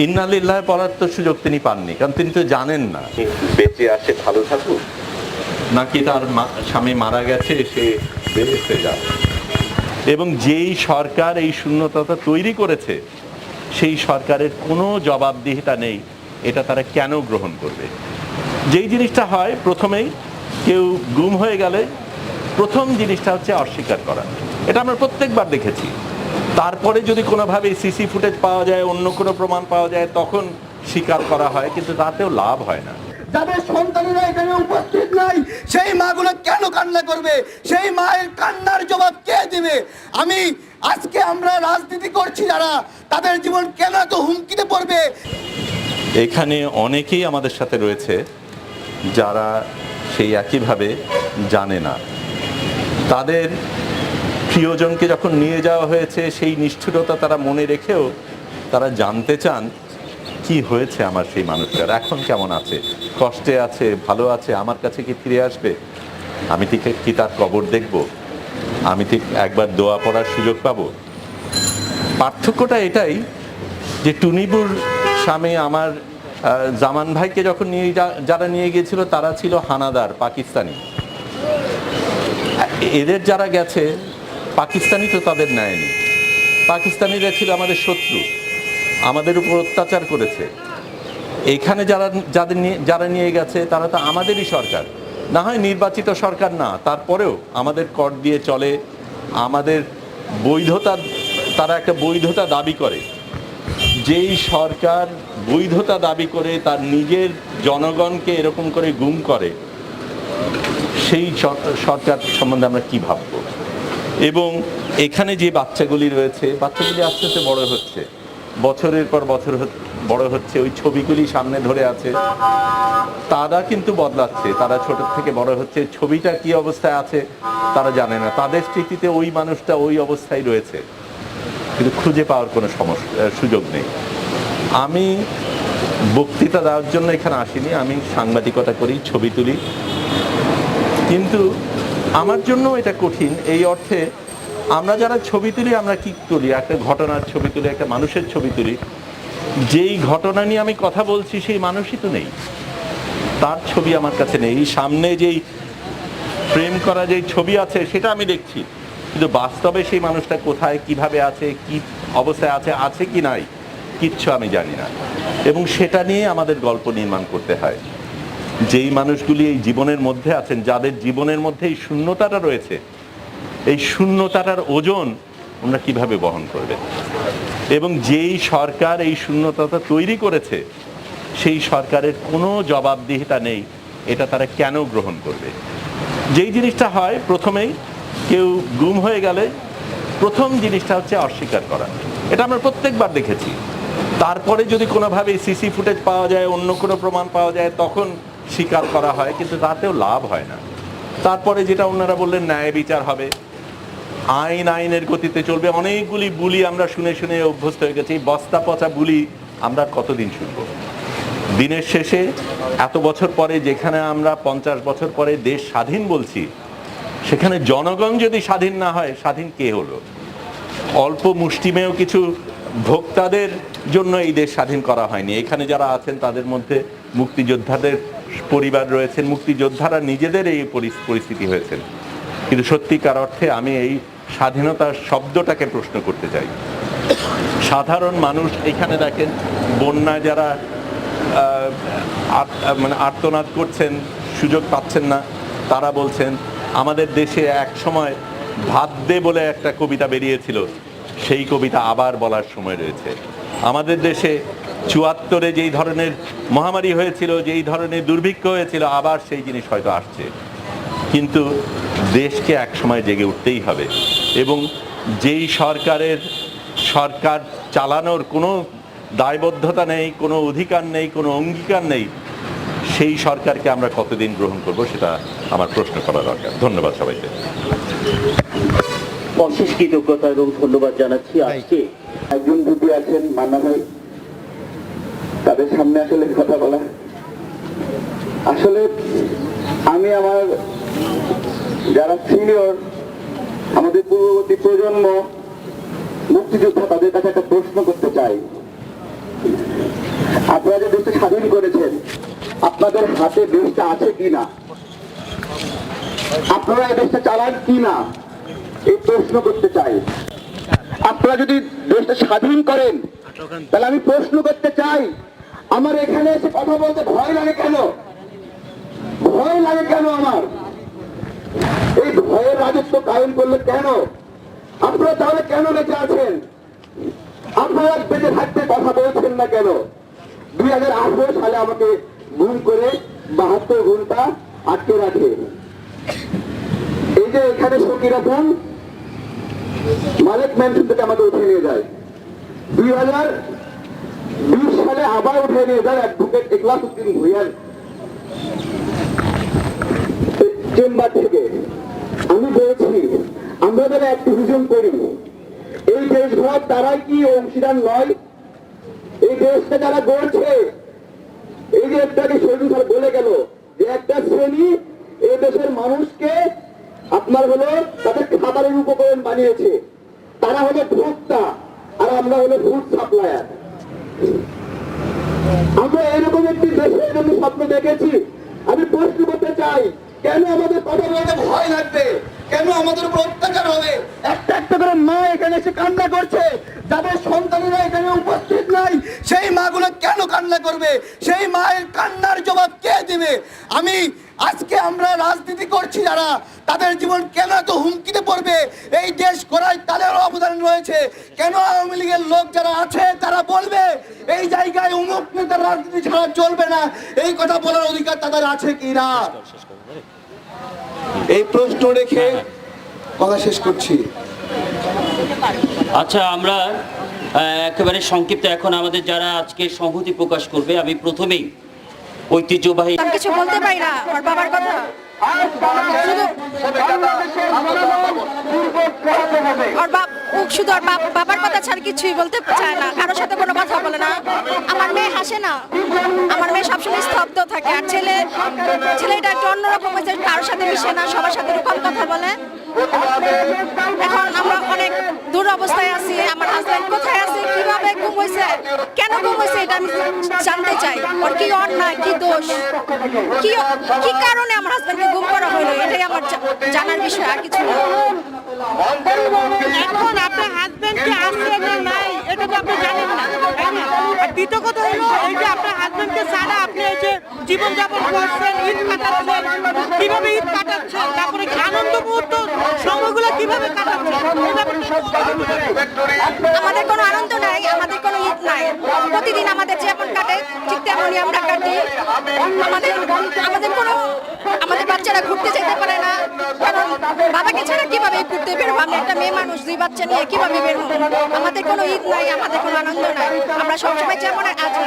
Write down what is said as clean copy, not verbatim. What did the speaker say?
ইন্না লিল্লাহি পড়ার তো সুযোগ তিনি পাননি, কারণ তিনি তো জানেন না বেঁচে আছে ভালো থাকুক নাকি তার স্বামী মারা গেছে সে বেহেশতে যাবে। এবং যেই সরকার এই শূন্যতা তৈরি করেছে সেই সরকারের কোনো জবাবদিহিতা নেই, এটা তারা কেন গ্রহণ করবে? যেই জিনিসটা হয়, প্রথমেই কেউ গুম হয়ে গেলে প্রথম জিনিসটা হচ্ছে অস্বীকার করা। এটা আমরা প্রত্যেকবার দেখেছি। তারপরে যদি কোনোভাবে সিসি ফুটেজ পাওয়া যায়, অন্য কোনো প্রমাণ পাওয়া যায়, তখন স্বীকার করা হয়, কিন্তু তাতেও লাভ হয় না। যাদের সন্তানেরা এখানে উপস্থিত নাই, সেই মাগুলো কেন কান্না করবে? সেই মায়ের কান্নার জবাব কে দিবে? আজকে আমরা রাজনীতি করছি যারা, তাদের জীবন কেন এত হুমকিতে পড়বে? এখানে অনেকেই আমাদের সাথে রয়েছে যারা সেই একইভাবে জানে না। তাদের প্রিয়জনকে যখন নিয়ে যাওয়া হয়েছে, সেই নিষ্ঠুরতা তারা মনে রেখেও তারা জানতে চান কি হয়েছে আমার সেই মানুষটার, এখন কেমন আছে, কষ্টে আছে, ভালো আছে, আমার কাছে কি ফিরে আসবে, আমি ঠিক কি তার কবর দেখব, আমি ঠিক একবার দোয়া পড়ার সুযোগ পাব। পার্থক্যটা এটাই যে টুনিবুর স্বামী আমার জামান ভাইকে যখন যারা নিয়ে গিয়েছিল তারা ছিল হানাদার পাকিস্তানি। এদের যারা গেছে পাকিস্তানি তো তাদের নেয়নি, পাকিস্তানিরা ছিল আমাদের শত্রু, আমাদের উপর অত্যাচার করেছে। এখানে যারা নিয়ে গেছে তারা তো আমাদেরই সরকার, না হয় নির্বাচিত সরকার না, তারপরেও আমাদের কর দিয়ে চলে, আমাদের বৈধতা, তারা একটা বৈধতা দাবি করে। যেই সরকার বৈধতা দাবি করে তার নিজের জনগণকে এরকম করে গুম করে, সেই সরকার সম্বন্ধে আমরা কি ভাববো? এবং এখানে যে বাচ্চাগুলি রয়েছে, বাচ্চাগুলি আস্তে আস্তে বড় হচ্ছে, বছরের পর বছর বড় হচ্ছে, ওই ছবিগুলি সামনে ধরে আছে, তারা কিন্তু বদলাচ্ছে, তারা ছোট থেকে বড় হচ্ছে, ছবিটা কি অবস্থায় আছে তারা জানে না, তাদের স্মৃতিতে ওই মানুষটা ওই অবস্থায় রয়েছে, কিন্তু খুঁজে পাওয়ার কোনো সুযোগ নেই। আমি বক্তৃতা দেওয়ার জন্য এখানে আসিনি, আমি সাংবাদিকতা করি, ছবি তুলি, কিন্তু আমার জন্য এটা কঠিন এই অর্থে, আমরা যারা ছবি তুলি আমরা কি তুলি, একটা ঘটনার ছবি তুলি, একটা মানুষের ছবি তুলি, যেই ঘটনা নিয়ে আমি কথা বলছি সেই মানুষই তো নেই, তার ছবি আমার কাছে নেই। সামনে যেই ফ্রেম করা যেই ছবি আছে সেটা আমি দেখছি, কিন্তু বাস্তবে সেই মানুষটা কোথায়, কিভাবে আছে, কি অবস্থায় আছে কি নাই, কিচ্ছু আমি জানি না। এবং সেটা নিয়ে আমাদের গল্প নির্মাণ করতে হয়। যেই মানুষগুলি এই জীবনের মধ্যে আছেন, যাদের জীবনের মধ্যে এই শূন্যতাটা রয়েছে, এই শূন্যতাটার ওজন আমরা কিভাবে বহন করবে? এবং যেই সরকার এই শূন্যতাটা তৈরি করেছে সেই সরকারের কোনো জবাবদিহিতা নেই, এটা তারা কেন গ্রহণ করবে? যেই জিনিসটা হয়, প্রথমেই কেউ গুম হয়ে গেলে প্রথম জিনিসটা হচ্ছে অস্বীকার করা। এটা আমরা প্রত্যেকবার দেখেছি। তারপরে যদি কোনোভাবে সিসি ফুটেজ পাওয়া যায়, অন্য কোনো প্রমাণ পাওয়া যায়, তখন স্বীকার করা হয়, কিন্তু তাতেও লাভ হয় না। তারপরে যেটা ওনারা বললেন ন্যায় বিচার হবে, আইনের গতিতে চলবে। অনেকগুলি বুলি আমরা শুনে শুনে অভ্যস্ত হয়ে গেছি, বস্তা পচা বুলি আমরা কতদিন শুনব? দিনের শেষে এত বছর পরে, যেখানে আমরা 50 বছর পরে দেশ স্বাধীন বলছি, সেখানে জনগণ যদি স্বাধীন না হয়, স্বাধীন কে হলো? অল্প মুষ্টিমেয় কিছু ভোক্তাদের জন্য এই দেশ স্বাধীন করা হয়নি। এখানে যারা আছেন তাদের মধ্যে মুক্তিযোদ্ধাদের পরিবার রয়েছেন, মুক্তিযোদ্ধারা নিজেদের এই পরিস্থিতি হয়েছেন। কিন্তু সত্যিকার অর্থে আমি এই স্বাধীনতার শব্দটাকে প্রশ্ন করতে চাই। সাধারণ মানুষ এখানে দেখেন, বন্যায় যারা আর্তনাদ করছেন, সুযোগ পাচ্ছেন না, তারা বলছেন আমাদের দেশে এক সময় ভাত দে বলে একটা কবিতা বেরিয়েছিল, সেই কবিতা আবার বলার সময় রয়েছে। আমাদের দেশে ৭৪-এ যেই ধরনের মহামারী হয়েছিল, যেই ধরনের দুর্ভিক্ষ হয়েছিল, আবার সেই জিনিস হয়তো আসছে। কিন্তু দেশকে এক সময় জেগে উঠতেই হবে। এবং যেই সরকার চালানোর কোনো দায়বদ্ধতা নেই, কোনো অধিকার নেই, কোনো অঙ্গীকার নেই, সেই সরকারকে আমরা কতদিন গ্রহণ করব, সেটা আমার প্রশ্ন করা দরকার। ধন্যবাদ সবাইকে। অশেষ কৃতজ্ঞতা এবং ধন্যবাদ জানাচ্ছি। আজকে একজন দুটি আছেন মান্না ভাই, তাদের সামনে আসলে কথা বলা, আসলে আমি আমার যারা সিনিয়র, আমাদের পূর্ববর্তী প্রজন্ম মুক্তিযোদ্ধা, তাদের কাছে একটা প্রশ্ন করতে চাই। স্বাধীন করেছেন, আপনাদের হাতে দেশটা আছে কিনা, আপনারা এই দেশটা চালান কিনা, এই প্রশ্ন করতে চাই। আপনারা যদি দেশটা স্বাধীন করেন, তাহলে আমি প্রশ্ন করতে চাই, আমার এখানে এসে কথা বলতে ভয় লাগে কেন? ভয় লাগে কেন আমার? এই ভয়ের রাজত্ব কায়েম করলে কেন? আপনারা তাহলে কেন বেঁচে আছেন? আপনারা বেঁচে থাকতে কথা বলছেন না কেন? 2018 সালে আমাকে গুম করে 72 ঘন্টা আটকে রাখে। এই যে এখানে সকিরা খান মালিক ম্যানশন থেকে আমাকে উঠে নিয়ে যায়, 2020 সালে আবার উঠে নিয়ে যায় অ্যাডভোকেট ইখলাস উদ্দিন ভুঁইয়ার চেম্বার থেকে। আমি বলছি, আমরা যারা অ্যাক্টিভিজম করি, এই দেশ ঘর তারাই কি অংশীদার নয়? এই দেশটা যারা গড়ছে, এই যে একটাকে শহীদ স্যার বলে গেল যে একটা শ্রেণী এই দেশের মানুষকে আপনার হলো তাদের খাবারের উপকরণ বানিয়েছে, তারা হলো ভোক্তা আর আমরা হলো ফুড সাপ্লায়ার। আমরা এরকম একটি দেশের জন্য স্বপ্ন দেখেছি। আমি প্রশ্ন করতে চাই, কেন আমাদের কথা বলতে ভয় লাগবে? কেন আমাদের উপর অত্যাচার হবে? একটা একটা করে মা এখানে এসে কান্না করছে, যাদের সন্তানেরা এখানে উপস্থিত নাই, সেই মাগুলো কেন কান্না করবে? সেই মায়ের কান্নার জবাব কে দিবে? আজকে আমরা রাজনীতি করছি যারা, তাদের জীবন কেন এত হুমকিতে পড়বে? এই দেশ গড়ায় তাদের অবদান রয়েছে। কেন আওয়ামী লীগের লোক যারা আছে তারা বলবে এই জায়গায় অমুক নেতার রাজনীতি ছাড়া চলবে না? এই কথা বলার অধিকার তাদের আছে কি না? এই প্রশ্ন রেখে কথা শেষ করছি। আচ্ছা, আমরা একেবারে সংক্ষিপ্ত এখন আমাদের যারা আজকে সংহতি প্রকাশ করবে, আমি প্রথমেই ঐতিহ্যবাহী আমি কিছু বলতে পারি না ওর বাবার কথা, শুধু ওর বাবার কথা ছাড়া কিছুই বলতে চায় না, কারোর সাথে কোনো কথা বলে না। আমার মেয়ে হাসে না, আমার মেয়ে সবসময় স্তব্ধ থাকে। আর ছেলেটা একটু অন্যরকম হয়েছে, কারোর সাথে মিশে না, সবার সাথে রকম কথা বলে। এখন আমরা অনেক দূর অবস্থায় আছি। আমার হাজব্যান্ড কোথায় আছে, কিভাবে গুম হয়েছে, কেন গুম হয়েছে, এটা আমি জানতে চাই। ওর কি অন্যায়, কি দোষ, কি কারণে আমার হাজব্যান্ডকে গুম করা হলো, এটাই আমার জানার বিষয়, আর কিছু না। এখন আপনার হাজবেন্ড কি আছে না নাই এটা তো আপনি জানেন না, তাই না? আর দ্বিতীয় কথা হলো, এই যে আপনার হাজবেন্ডকে ছাড়া আপনি এই যে জীবনযাপন করছেন, ঈদ কাটাচ্ছেন, কিভাবে ঈদ কাটাচ্ছেন, তারপরে আনন্দ মুহূর্ত সময়গুলো কিভাবে কাটাচ্ছেন, আমাদের কোনো আনন্দ নাই, আমাদের কোনো ঈদ নাই। প্রতিদিন আমাদের যেমন কাটে ঠিক তেমনই আমরা কাটি। আমাদের বাচ্চারা ঘুরতে যেতে পারে না, কারণ বাবাকে ছাড়া কিভাবে ঘুরতে বেরোবো? আমি একটা মেয়ে মানুষ, 2 বাচ্চা নিয়ে কিভাবে বেরোবো? আমাদের কোনো ঈদ নাই, আমাদের কোনো আনন্দ নাই। আমরা সবসময় যেমন আছি।